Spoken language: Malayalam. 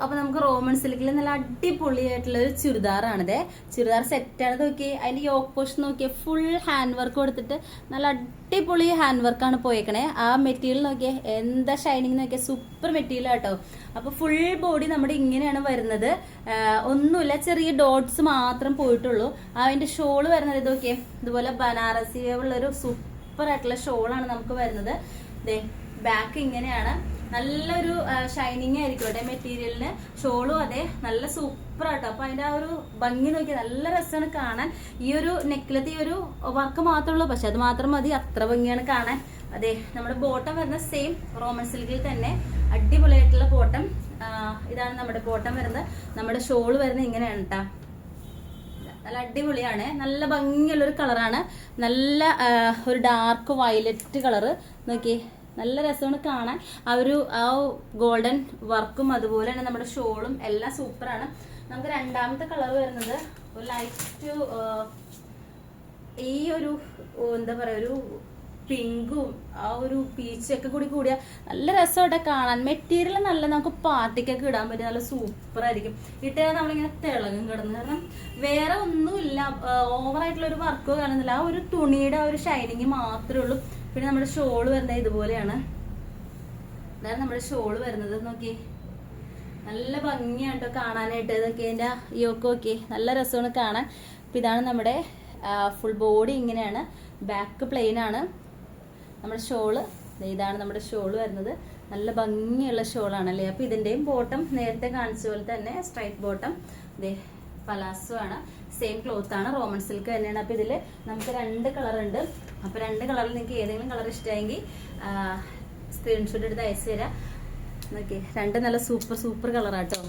അപ്പൊ നമുക്ക് റോമൻ സിൽക്കിൽ നല്ല അടിപൊളിയായിട്ടുള്ള ഒരു ചുരിദാറാണിത്. ചുരിദാർ സെറ്റാണ്. നോക്കിയേ, അതിന്റെ യോക്ക് പോഷൻ നോക്കിയേ, ഫുൾ ഹാൻഡ് വർക്ക് കൊടുത്തിട്ട് നല്ല അടിപൊളി ഹാൻഡ് വർക്കാണ് പോയേക്കണേ. ആ മെറ്റീരിയൽ നോക്കിയേ, എന്താ ഷൈനിങ് നോക്കിയേ, സൂപ്പർ മെറ്റീരിയൽ ആട്ടോ. അപ്പൊ ഫുൾ ബോഡി നമ്മുടെ ഇങ്ങനെയാണ് വരുന്നത്. ഒന്നുമില്ല, ചെറിയ ഡോട്ട്സ് മാത്രം പോയിട്ടുള്ളൂ. അതിന്റെ ഷോള് വരുന്നത് ഇത് നോക്കിയേ, ഇതുപോലെ ബനാറസി ഉള്ളൊരു സൂപ്പർ ആയിട്ടുള്ള ഷോളാണ് നമുക്ക് വരുന്നത്. ബാക്ക് ഇങ്ങനെയാണ്, നല്ലൊരു ഷൈനിങ് ആയിരിക്കും കേട്ടോ മെറ്റീരിയലിന്. ഷോളും അതെ, നല്ല സൂപ്പർ ആട്ടോ. അപ്പൊ അതിന്റെ ആ ഒരു ഭംഗി നോക്കി നല്ല രസമാണ് കാണാൻ. ഈ ഒരു നെക്കിലത്തെ ഈ ഒരു വർക്ക് മാത്രമേ ഉള്ളൂ, പക്ഷെ അത് മാത്രം മതി, അത്ര ഭംഗിയാണ് കാണാൻ. അതെ, നമ്മുടെ ബോട്ടം വരുന്നത് സെയിം റോമൻ സിൽക്കിൽ തന്നെ അടിപൊളിയായിട്ടുള്ള ബോട്ടം. ഇതാണ് നമ്മുടെ ബോട്ടം വരുന്നത്. നമ്മുടെ ഷോള് വരുന്നത് ഇങ്ങനെയാണ് കേട്ടോ. നല്ല അടിപൊളിയാണ്, നല്ല ഭംഗിയുള്ളൊരു കളറാണ്. നല്ല ഒരു ഡാർക്ക് വയലറ്റ് കളറ് നോക്കി, നല്ല രസമാണ് കാണാൻ. ആ ഗോൾഡൻ വർക്കും അതുപോലെ തന്നെ നമ്മുടെ ഷോളും എല്ലാം സൂപ്പറാണ്. നമുക്ക് രണ്ടാമത്തെ കളർ വരുന്നത് ഒരു ലൈറ്റ് ഈ ഒരു എന്താ പറയാ, ഒരു പിങ്കും ആ ഒരു പീച്ചൊക്കെ കൂടിയ നല്ല രസമായിട്ട് കാണാൻ. മെറ്റീരിയൽ നല്ല, നമുക്ക് പാർട്ടിക്കൊക്കെ ഇടാൻ പറ്റും, നല്ല സൂപ്പർ ആയിരിക്കും. ഇട്ടാൽ നമ്മളിങ്ങനെ തിളങ്ങും കിടന്ന്. കാരണം വേറെ ഒന്നുമില്ല, ഓവറായിട്ടുള്ള ഒരു വർക്കോ കാണുന്നില്ല. ആ ഒരു തുണിയുടെ ആ ഒരു ഷൈനിങ് മാത്രമേ ഉള്ളൂ. പിന്നെ നമ്മുടെ ഷോള് വരുന്നത് ഇതുപോലെയാണ്. ഇതാണ് നമ്മുടെ ഷോള് വരുന്നത്. നോക്കി, നല്ല ഭംഗിയാട്ടോ കാണാനായിട്ട്. ഇതൊക്കെ എൻ്റെ യോക്ക് നോക്കി, നല്ല രസമാണ് കാണാൻ. അപ്പം ഇതാണ് നമ്മുടെ ഫുൾ ബോഡി ഇങ്ങനെയാണ്. ബാക്ക് പ്ലെയിൻ ആണ്. നമ്മുടെ ഷോള് ഇതാണ് നമ്മുടെ ഷോള് വരുന്നത്. നല്ല ഭംഗിയുള്ള ഷോളാണല്ലേ. അപ്പം ഇതിൻ്റെയും ബോട്ടം നേരത്തെ കാണിച്ച പോലെ തന്നെ സ്ട്രൈറ്റ് ബോട്ടം. ഇതേ പലാസോ ആണ്, സെയിം ക്ലോത്ത് ആണ്, റോമൻ സിൽക്ക് തന്നെയാണ്. അപ്പം ഇതിൽ നമുക്ക് 2 കളർ ഉണ്ട്. അപ്പം 2 കളറിൽ നിങ്ങൾക്ക് ഏതെങ്കിലും കളർ ഇഷ്ടമായെങ്കിൽ സ്ക്രീൻഷോട്ട് എടുത്ത് അയച്ചു തരാം. നോക്കി, 2 നല്ല സൂപ്പർ കളറാട്ടോ.